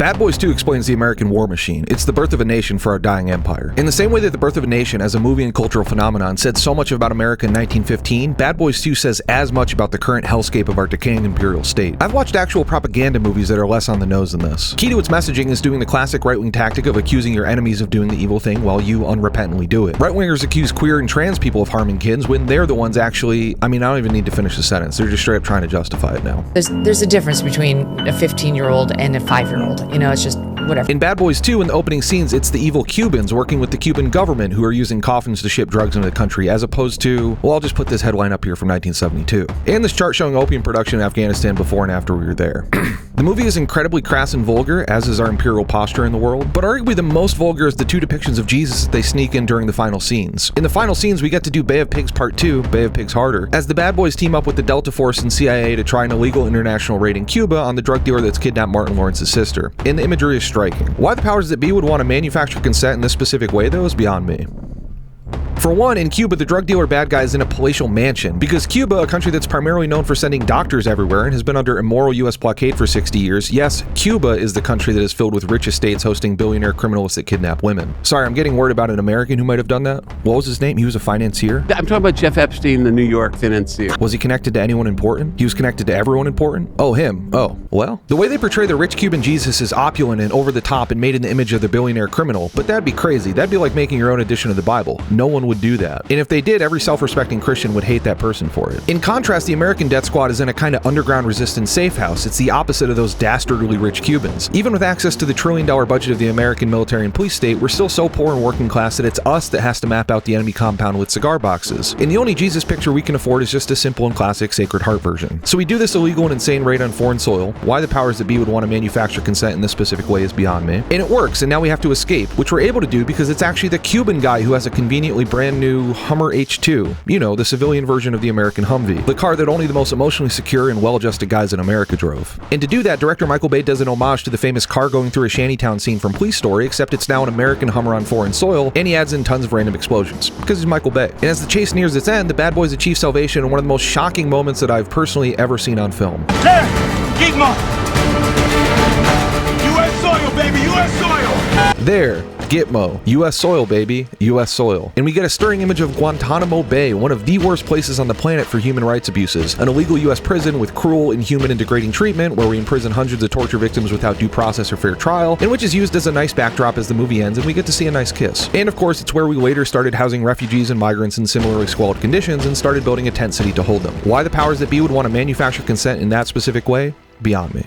Bad Boys 2 explains the American war machine. It's the birth of a nation for our dying empire. In the same way that The Birth of a Nation as a movie and cultural phenomenon said so much about America in 1915, Bad Boys 2 says as much about the current hellscape of our decaying imperial state. I've watched actual propaganda movies that are less on the nose than this. Key to its messaging is doing the classic right-wing tactic of accusing your enemies of doing the evil thing while you unrepentantly do it. Right-wingers accuse queer and trans people of harming kids when they're the ones actually, I don't even need to finish the sentence. They're just straight up trying to justify it now. There's a difference between a 15-year-old and a 5-year-old. It's just whatever. In Bad Boys 2, in the opening scenes, it's the evil Cubans working with the Cuban government who are using coffins to ship drugs into the country, as opposed to, well, I'll just put this headline up here from 1972. And this chart showing opium production in Afghanistan before and after we were there. The movie is incredibly crass and vulgar, as is our imperial posture in the world, but arguably the most vulgar is the two depictions of Jesus that they sneak in during the final scenes. In the final scenes, we get to do Bay of Pigs Part 2, Bay of Pigs Harder, as the Bad Boys team up with the Delta Force and CIA to try an illegal international raid in Cuba on the drug dealer that's kidnapped Martin Lawrence's sister. And the imagery is striking. Why the powers that be would want to manufacture consent in this specific way, though, is beyond me. For one, in Cuba, the drug dealer bad guy is in a palatial mansion, because Cuba, a country that's primarily known for sending doctors everywhere and has been under immoral US blockade for 60 years, yes, Cuba is the country that is filled with rich estates hosting billionaire criminals that kidnap women. Sorry, I'm getting word about an American who might have done that. What was his name? He was a financier? I'm talking about Jeff Epstein, the New York financier. Was he connected to anyone important? He was connected to everyone important? Oh, him. Oh, well. The way they portray the rich Cuban Jesus is opulent and over the top and made in the image of the billionaire criminal, but that'd be crazy. That'd be like making your own edition of the Bible. No one would do that. And if they did, every self-respecting Christian would hate that person for it. In contrast, the American death squad is in a kind of underground resistance safe house. It's the opposite of those dastardly rich Cubans. Even with access to the trillion-dollar budget of the American military and police state, we're still so poor and working class that it's us that has to map out the enemy compound with cigar boxes. And the only Jesus picture we can afford is just a simple and classic Sacred Heart version. So we do this illegal and insane raid on foreign soil. Why the powers that be would want to manufacture consent in this specific way is beyond me. And it works, and now we have to escape, which we're able to do because it's actually the Cuban guy who has a conveniently brand new Hummer H2, the civilian version of the American Humvee, the car that only the most emotionally secure and well-adjusted guys in America drove. And to do that, director Michael Bay does an homage to the famous car going through a shantytown scene from Police Story, except it's now an American Hummer on foreign soil, and he adds in tons of random explosions, because he's Michael Bay. And as the chase nears its end, the bad boys achieve salvation in one of the most shocking moments that I've personally ever seen on film. There! Gitmo! U.S. soil, baby! U.S. soil! There. Gitmo. U.S. soil, baby. U.S. soil. And we get a stirring image of Guantanamo Bay, one of the worst places on the planet for human rights abuses. An illegal U.S. prison with cruel, inhuman, and degrading treatment, where we imprison hundreds of torture victims without due process or fair trial, and which is used as a nice backdrop as the movie ends, and we get to see a nice kiss. And of course, it's where we later started housing refugees and migrants in similarly squalid conditions and started building a tent city to hold them. Why the powers that be would want to manufacture consent in that specific way? Beyond me.